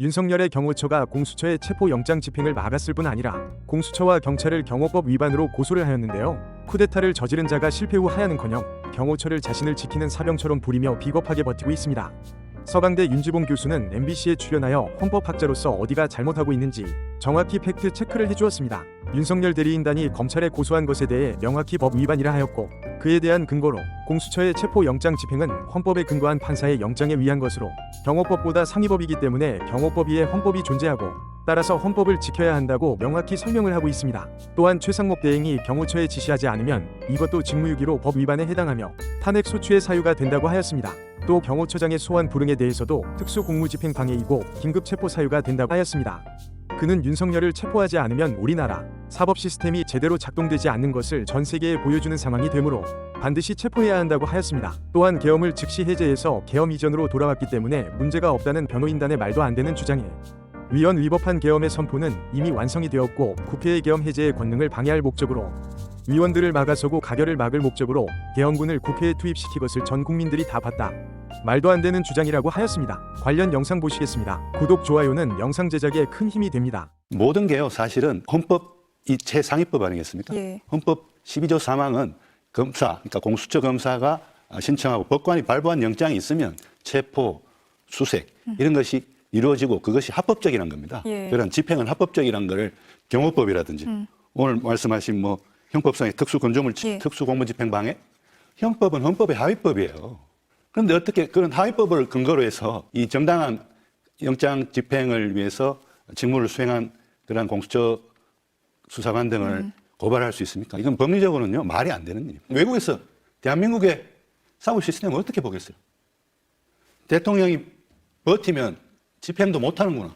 윤석열의 경호처가 공수처의 체포영장 집행을 막았을 뿐 아니라 공수처와 경찰을 경호법 위반으로 고소를 하였는데요. 쿠데타를 저지른 자가 실패 후 하야는커녕 경호처를 자신을 지키는 사병처럼 부리며 비겁하게 버티고 있습니다. 서강대 윤지봉 교수는 MBC에 출연하여 헌법학자로서 어디가 잘못하고 있는지 정확히 팩트 체크를 해주었습니다. 윤석열 대리인단이 검찰에 고소한 것에 대해 명확히 법 위반이라 하였고, 그에 대한 근거로 공수처의 체포영장 집행은 헌법에 근거한 판사의 영장에 의한 것으로 경호법보다 상위법이기 때문에 경호법 위에 헌법이 존재하고 따라서 헌법을 지켜야 한다고 명확히 설명을 하고 있습니다. 또한 최상목 대행이 경호처에 지시하지 않으면 이것도 직무유기로 법 위반에 해당하며 탄핵 소추의 사유가 된다고 하였습니다. 또 경호처장의 소환 불응에 대해서도 특수공무집행 방해이고 긴급체포 사유가 된다고 하였습니다. 그는 윤석열을 체포하지 않으면 우리나라 사법 시스템이 제대로 작동되지 않는 것을 전 세계에 보여주는 상황이 되므로 반드시 체포해야 한다고 하였습니다. 또한 계엄을 즉시 해제해서 계엄 이전으로 돌아왔기 때문에 문제가 없다는 변호인단의 말도 안 되는 주장에 위헌 위법한 계엄의 선포는 이미 완성이 되었고 국회의 계엄 해제의 권능을 방해할 목적으로 위원들을 막아서고 가결을 막을 목적으로 계엄군을 국회에 투입시킨 것을 전 국민들이 다 봤다. 말도 안 되는 주장이라고 하였습니다. 관련 영상 보시겠습니다. 구독, 좋아요는 영상 제작에 큰 힘이 됩니다. 모든 게요, 사실은 헌법이 최상위법 아니겠습니까? 예. 헌법 12조 3항은 검사, 그러니까 공수처 검사가 신청하고 법관이 발부한 영장이 있으면 체포, 수색 이런 것이 이루어지고 그것이 합법적이라는 겁니다. 예. 그런 집행은 합법적이라는 것을 경호법이라든지 오늘 말씀하신 뭐 형법상의 특수건조물, 예. 특수공무집행방해, 형법은 헌법의 하위법이에요. 그런데 어떻게 그런 하위법을 근거로 해서 이 정당한 영장 집행을 위해서 직무를 수행한 그런 공수처 수사관 등을 고발할 수 있습니까? 이건 법리적으로는요, 말이 안 되는 일입니다. 외국에서 대한민국의 사법 시스템을 어떻게 보겠어요? 대통령이 버티면 집행도 못하는구나.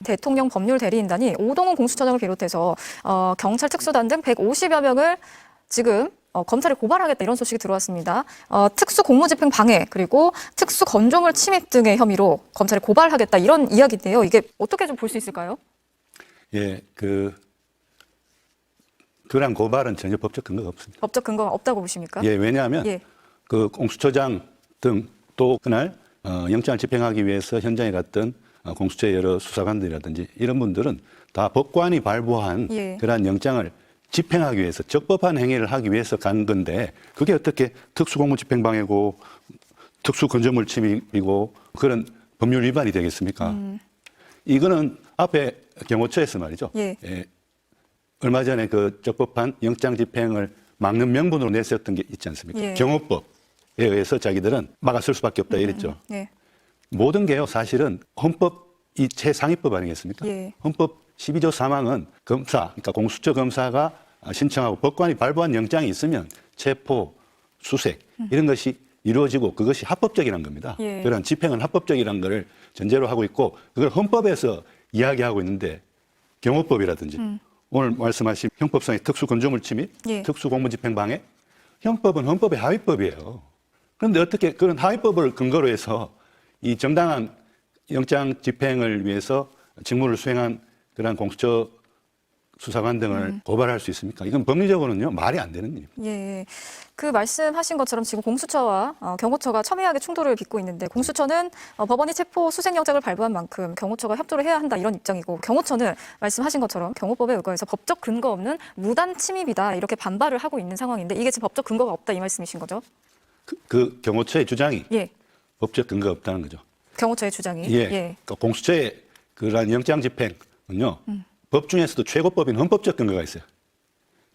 대통령 법률 대리인단이 오동훈 공수처장을 비롯해서 경찰 특수단 등 150여 명을 지금 검찰에 고발하겠다 이런 소식이 들어왔습니다. 특수공무집행 방해 그리고 특수건조물 침입 등의 혐의로 검찰에 고발하겠다 이런 이야기인데요. 이게 어떻게 좀 볼 수 있을까요? 예, 그런 고발은 전혀 법적 근거가 없습니다. 법적 근거가 없다고 보십니까? 예, 왜냐하면 예. 그 공수처장 등 또 그날 영장을 집행하기 위해서 현장에 갔던 공수처의 여러 수사관들이라든지 이런 분들은 다 법관이 발부한 예. 그러한 영장을 집행하기 위해서 적법한 행위를 하기 위해서 간 건데 그게 어떻게 특수공무집행방해고 특수건조물 침입이고 그런 법률 위반이 되겠습니까? 이거는 앞에 경호처에서 말이죠. 예. 얼마 전에 그 적법한 영장 집행을 막는 명분으로 내세웠던 게 있지 않습니까? 예. 경호법에 의해서 자기들은 막았을 수밖에 없다 이랬죠. 예. 모든 게요, 사실은 헌법이 최상위법 아니겠습니까? 예. 헌법 12조 3항은 검사, 그러니까 공수처 검사가 신청하고 법관이 발부한 영장이 있으면 체포, 수색 이런 것이 이루어지고 그것이 합법적이라는 겁니다. 예. 그런 집행은 합법적이라는 것을 전제로 하고 있고 그걸 헌법에서 이야기하고 있는데 경호법이라든지 오늘 말씀하신 형법상의 특수건조물 침입, 예. 특수공무집행방해, 형법은 헌법의 하위법이에요. 그런데 어떻게 그런 하위법을 근거로 해서 이 정당한 영장 집행을 위해서 직무를 수행한 그런 공수처 수사관 등을 고발할 수 있습니까? 이건 법리적으로는요, 말이 안 되는 일입니다. 예. 그 말씀하신 것처럼 지금 공수처와 경호처가 첨예하게 충돌을 빚고 있는데 공수처는 법원이 체포 수색영장을 발부한 만큼 경호처가 협조를 해야 한다 이런 입장이고 경호처는 말씀하신 것처럼 경호법에 의거해서 법적 근거 없는 무단 침입이다 이렇게 반발을 하고 있는 상황인데 이게 지금 법적 근거가 없다 이 말씀이신 거죠? 그 경호처의 주장이 예. 법적 근거가 없다는 거죠. 경호처의 주장이. 예. 그러니까 공수처의 그러한 영장 집행은요, 법 중에서도 최고법인 헌법적 근거가 있어요.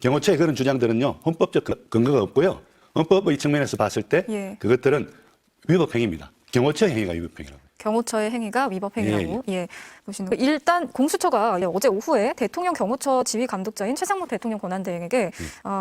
경호처의 그런 주장들은요, 헌법적 근거가 없고요. 헌법의 측면에서 봤을 때 예. 그것들은 위법 행위입니다. 경호처의 행위가 위법 행위라고. 경호처의 행위가 위법 행위라고 보시는 거예요. 일단 공수처가 어제 오후에 대통령 경호처 지휘 감독자인 최상목 대통령 권한대행에게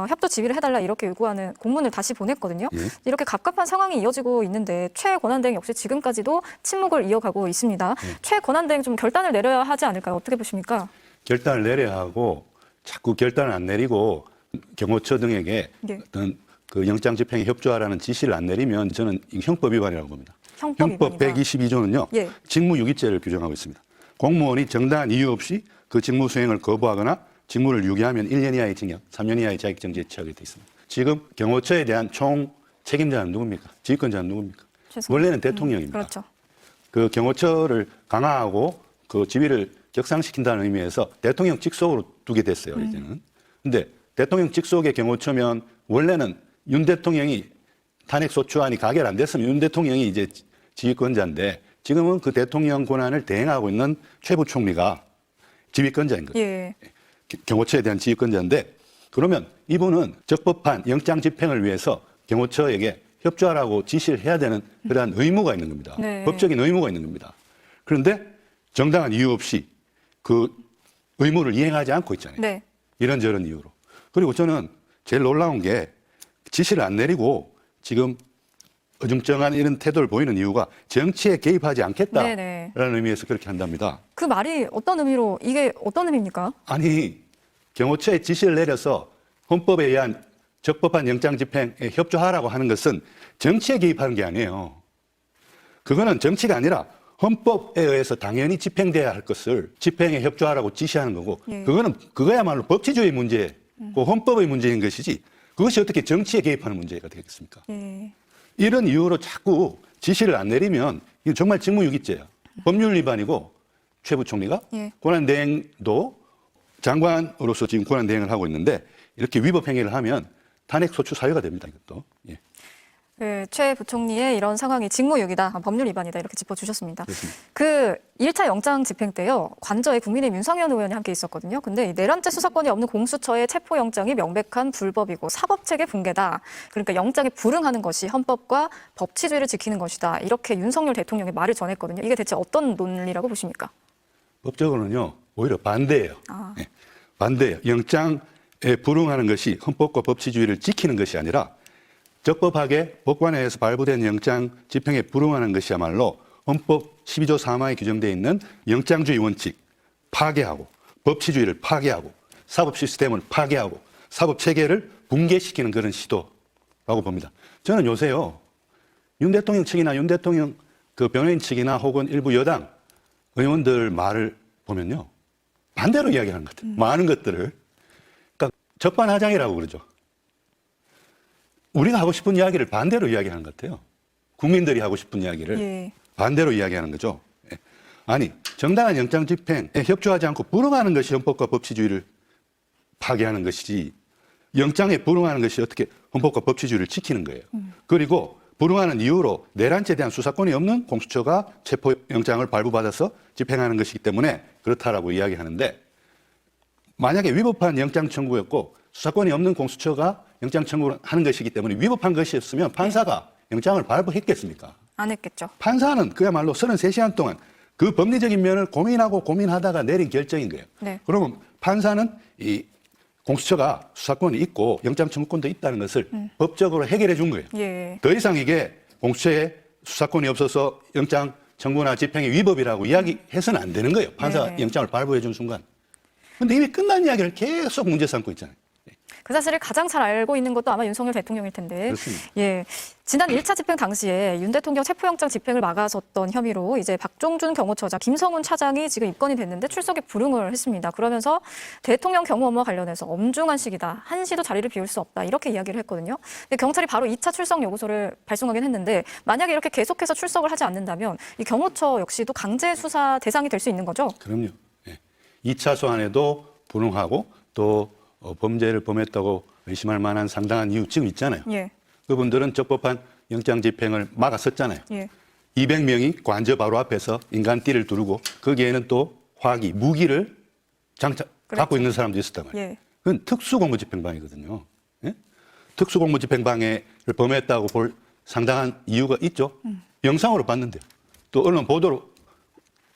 협조 지휘를 해달라 이렇게 요구하는 공문을 다시 보냈거든요. 이렇게 갑갑한 상황이 이어지고 있는데 최 권한대행 역시 지금까지도 침묵을 이어가고 있습니다. 최 권한대행 좀 결단을 내려야 하지 않을까요? 어떻게 보십니까? 결단을 내려야 하고 자꾸 결단을 안 내리고 경호처 등에게 예. 어떤 그 영장 집행에 협조하라는 지시를 안 내리면 저는 이 형법 위반이라고 봅니다. 형법 122조는요. 예. 직무유기죄를 규정하고 있습니다. 공무원이 정당한 이유 없이 그 직무 수행을 거부하거나 직무를 유기하면 1년 이하의 징역, 3년 이하의 자격정지에 처하게 돼 있습니다. 지금 경호처에 대한 총 책임자는 누굽니까? 지휘권자는 누굽니까? 원래는 대통령입니다. 그렇죠. 그 경호처를 강화하고 그 지위를 격상시킨다는 의미에서 대통령 직속으로 두게 됐어요, 이제는. 근데 대통령 직속의 경호처면 원래는 윤 대통령이 탄핵 소추안이 가결 안 됐으면 윤 대통령이 이제 지휘권자인데 지금은 그 대통령 권한을 대행하고 있는 최 부총리가 지휘권자인 거죠. 예. 경호처에 대한 지휘권자인데 그러면 이분은 적법한 영장 집행을 위해서 경호처에게 협조하라고 지시를 해야 되는 그러한 의무가 있는 겁니다. 네. 법적인 의무가 있는 겁니다. 그런데 정당한 이유 없이 그 의무를 이행하지 않고 있잖아요. 네. 이런저런 이유로. 그리고 저는 제일 놀라운 게 지시를 안 내리고 지금 어중쩡한 이런 태도를 보이는 이유가 정치에 개입하지 않겠다라는 네네. 의미에서 그렇게 한답니다. 그 말이 어떤 의미로 이게 어떤 의미입니까? 아니 경호처에 지시를 내려서 헌법에 의한 적법한 영장 집행에 협조하라고 하는 것은 정치에 개입하는 게 아니에요. 그거는 정치가 아니라 헌법에 의해서 당연히 집행돼야 할 것을 집행에 협조하라고 지시하는 거고 예. 그거야말로 법치주의 문제, 그 헌법의 문제인 것이지 그것이 어떻게 정치에 개입하는 문제가 되겠습니까? 예. 이런 이유로 자꾸 지시를 안 내리면 이건 정말 직무유기죄야. 법률 위반이고 최 부총리가 예. 권한대행도 장관으로서 지금 권한대행을 하고 있는데 이렇게 위법 행위를 하면 탄핵 소추 사유가 됩니다. 이것도. 예. 그 최 부총리의 이런 상황이 직무유기다, 법률 위반이다 이렇게 짚어주셨습니다. 그렇습니다. 그 1차 영장 집행 때요. 관저에 국민의힘 윤상현 의원이 함께 있었거든요. 근데 이 내란죄 수사권이 없는 공수처의 체포영장이 명백한 불법이고 사법체계 붕괴다. 그러니까 영장에 불응하는 것이 헌법과 법치주의를 지키는 것이다. 이렇게 윤석열 대통령이 말을 전했거든요. 이게 대체 어떤 논리라고 보십니까? 법적으로는요. 오히려 반대예요. 아. 예. 반대예요. 영장에 불응하는 것이 헌법과 법치주의를 지키는 것이 아니라 적법하게 법관에 의해서 발부된 영장 집행에 불응하는 것이야말로 헌법 12조 3하에 규정되어 있는 영장주의 원칙 파괴하고 법치주의를 파괴하고 사법 시스템을 파괴하고 사법 체계를 붕괴시키는 그런 시도라고 봅니다. 저는 요새요. 윤 대통령 측이나 윤 대통령 그 변호인 측이나 혹은 일부 여당 의원들 말을 보면요. 반대로 이야기하는 것 같아요. 많은 것들을. 그러니까 적반하장이라고 그러죠. 우리가 하고 싶은 이야기를 반대로 이야기하는 것 같아요. 국민들이 하고 싶은 이야기를 예. 반대로 이야기하는 거죠. 예. 아니 정당한 영장 집행에 협조하지 않고 불응하는 것이 헌법과 법치주의를 파괴하는 것이지 영장에 불응하는 것이 어떻게 헌법과 법치주의를 지키는 거예요. 그리고 불응하는 이유로 내란죄에 대한 수사권이 없는 공수처가 체포영장을 발부받아서 집행하는 것이기 때문에 그렇다라고 이야기하는데 만약에 위법한 영장 청구였고 수사권이 없는 공수처가 영장 청구를 하는 것이기 때문에 위법한 것이었으면 판사가 영장을 발부했겠습니까? 안 했겠죠. 판사는 그야말로 33시간 동안 그 법리적인 면을 고민하고 고민하다가 내린 결정인 거예요. 네. 그러면 판사는 이 공수처가 수사권이 있고 영장 청구권도 있다는 것을 법적으로 해결해 준 거예요. 예. 더 이상 이게 공수처에 수사권이 없어서 영장 청구나 집행이 위법이라고 이야기해서는 안 되는 거예요. 판사가 네. 영장을 발부해 준 순간. 근데 이미 끝난 이야기를 계속 문제 삼고 있잖아요. 그 사실을 가장 잘 알고 있는 것도 아마 윤석열 대통령일 텐데. 그렇습니다. 예. 지난 1차 집행 당시에 윤 대통령 체포영장 집행을 막아섰던 혐의로 이제 박종준 경호처장, 김성훈 차장이 지금 입건이 됐는데 출석에 불응을 했습니다. 그러면서 대통령 경호 업무와 관련해서 엄중한 시기다. 한시도 자리를 비울 수 없다. 이렇게 이야기를 했거든요. 근데 경찰이 바로 2차 출석 요구서를 발송하긴 했는데 만약에 이렇게 계속해서 출석을 하지 않는다면 이 경호처 역시도 강제 수사 대상이 될 수 있는 거죠? 그럼요. 예. 2차 소환에도 불응하고 또 범죄를 범했다고 의심할 만한 상당한 이유 지금 있잖아요. 예. 그분들은 적법한 영장 집행을 막았었잖아요. 예. 200명이 관저 바로 앞에서 인간띠를 두르고 거기에는 또 화기, 무기를 갖고 있는 사람도 있었단 말이에요. 예. 그건 특수공무집행방이거든요. 예? 특수공무집행방해를 범했다고 볼 상당한 이유가 있죠. 영상으로 봤는데요. 또 언론 보도로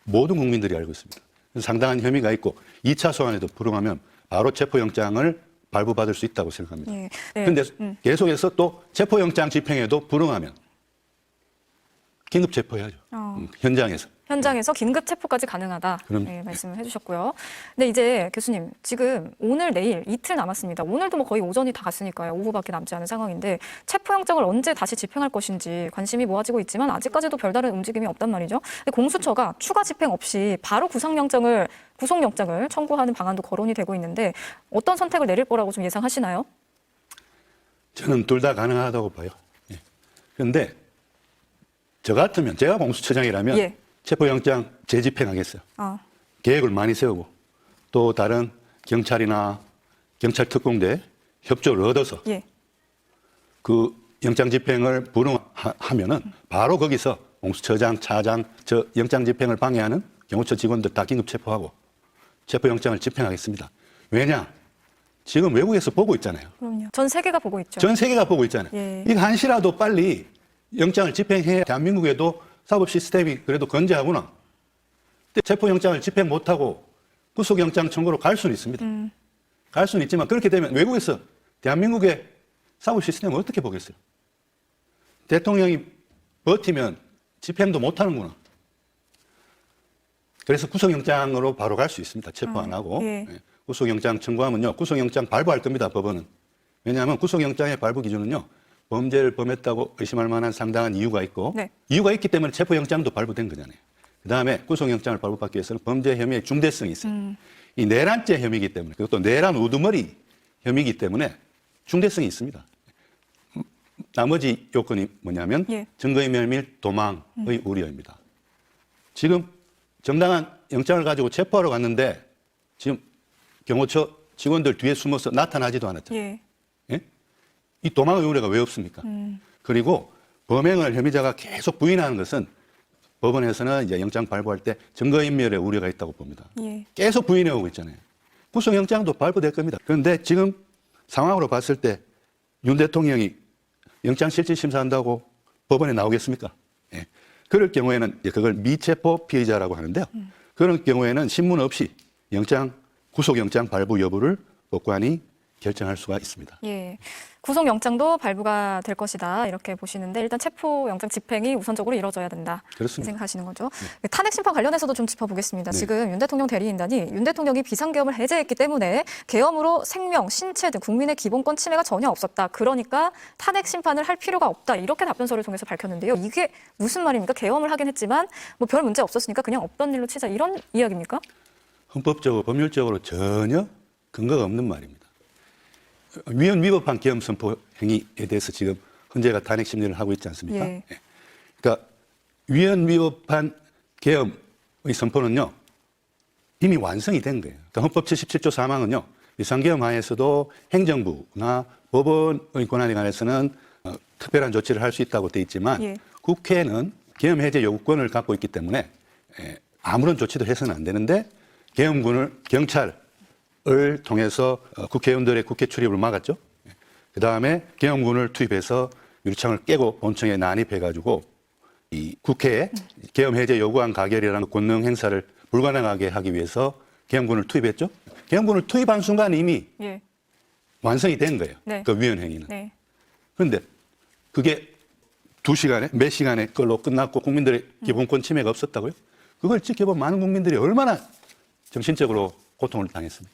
모든 국민들이 알고 있습니다. 그래서 상당한 혐의가 있고 2차 소환에도 불응하면 바로 체포영장을 발부받을 수 있다고 생각합니다. 예. 그런데 계속해서 또 체포영장 집행에도 불응하면 긴급 체포해야죠. 현장에서. 현장에서 긴급 체포까지 가능하다. 그럼. 네, 말씀을 해주셨고요. 근데 이제 교수님 지금 오늘 내일 이틀 남았습니다. 오늘도 뭐 거의 오전이 다 갔으니까요. 오후밖에 남지 않은 상황인데 체포영장을 언제 다시 집행할 것인지 관심이 모아지고 있지만 아직까지도 별다른 움직임이 없단 말이죠. 근데 공수처가 추가 집행 없이 바로 구속영장을 청구하는 방안도 거론이 되고 있는데 어떤 선택을 내릴 거라고 좀 예상하시나요? 저는 둘 다 가능하다고 봐요. 예. 그런데 저 같으면 제가 공수처장이라면 예. 체포영장 재집행하겠어요. 어. 계획을 많이 세우고 또 다른 경찰이나 경찰 특공대 협조를 얻어서 예. 그 영장 집행을 불응하면은 바로 거기서 공수처장, 차장, 저 영장 집행을 방해하는 경호처 직원들 다 긴급 체포하고 체포영장을 집행하겠습니다. 왜냐? 지금 외국에서 보고 있잖아요. 그럼요. 전 세계가 보고 있죠. 전 세계가 보고 있잖아요. 예. 이거 한시라도 빨리 영장을 집행해야 대한민국에도 사법 시스템이 그래도 건재하구나. 근데 체포영장을 집행 못하고 구속영장 청구로 갈 수는 있습니다. 갈 수는 있지만 그렇게 되면 외국에서 대한민국의 사법 시스템을 어떻게 보겠어요? 대통령이 버티면 집행도 못하는구나. 그래서 구속영장으로 바로 갈 수 있습니다. 체포 안 하고. 예. 예. 구속영장 청구하면요. 구속영장 발부할 겁니다. 법원은. 왜냐하면 구속영장의 발부 기준은요. 범죄를 범했다고 의심할 만한 상당한 이유가 있고 네. 이유가 있기 때문에 체포영장도 발부된 거잖아요. 그다음에 구속영장을 발부받기 위해서는 범죄 혐의의 중대성이 있어요. 이 내란죄 혐의이기 때문에 그리고 또 내란 우두머리 혐의이기 때문에 중대성이 있습니다. 나머지 요건이 뭐냐면 예. 증거인멸 및 도망의 우려입니다. 지금 정당한 영장을 가지고 체포하러 갔는데 지금 경호처 직원들 뒤에 숨어서 나타나지도 않았잖아요. 예. 예? 이 도망의 우려가 왜 없습니까? 그리고 범행을 혐의자가 계속 부인하는 것은 법원에서는 이제 영장 발부할 때 증거인멸의 우려가 있다고 봅니다. 예. 계속 부인해 오고 있잖아요. 구속영장도 발부될 겁니다. 그런데 지금 상황으로 봤을 때 윤 대통령이 영장실질심사한다고 법원에 나오겠습니까? 예. 그럴 경우에는 이제 그걸 미체포 피의자라고 하는데요. 그런 경우에는 신문 없이 구속영장 발부 여부를 법관이 결정할 수가 있습니다. 예. 구속영장도 발부가 될 것이다 이렇게 보시는데 일단 체포영장 집행이 우선적으로 이루어져야 된다. 그렇습니다. 생각하시는 거죠. 탄핵 심판 관련해서도 좀 짚어보겠습니다. 네. 지금 윤 대통령 대리인단이 윤 대통령이 비상계엄을 해제했기 때문에 계엄으로 생명, 신체 등 국민의 기본권 침해가 전혀 없었다. 그러니까 탄핵 심판을 할 필요가 없다. 이렇게 답변서를 통해서 밝혔는데요. 이게 무슨 말입니까? 계엄을 하긴 했지만 뭐 별 문제 없었으니까 그냥 없던 일로 치자 이런 이야기입니까? 헌법적으로 법률적으로 전혀 근거가 없는 말입니다. 위헌 위법한 계엄 선포 행위에 대해서 지금 헌재가 탄핵 심리를 하고 있지 않습니까? 예. 예. 그러니까 위헌 위법한 계엄의 선포는요 이미 완성이 된 거예요. 그러니까 헌법 77조 4항은요 비상계엄 하에서도 행정부나 법원의 권한에 관해서는 특별한 조치를 할 수 있다고 돼 있지만 예. 국회는 계엄 해제 요구권을 갖고 있기 때문에 아무런 조치도 해서는 안 되는데 계엄군을 경찰을 통해서 국회의원들의 국회 출입을 막았죠. 그다음에 계엄군을 투입해서 유리창을 깨고 본청에 난입해가지고 이 국회에 계엄 해제 요구안 가결이라는 권능 행사를 불가능하게 하기 위해서 계엄군을 투입했죠. 계엄군을 투입한 순간 이미 예. 완성이 된 거예요. 네. 그 위헌 행위는. 네. 그런데 그게 2시간에 몇 시간의 걸로 끝났고 국민들의 기본권 침해가 없었다고요? 그걸 지켜본 많은 국민들이 얼마나 정신적으로 고통을 당했습니까?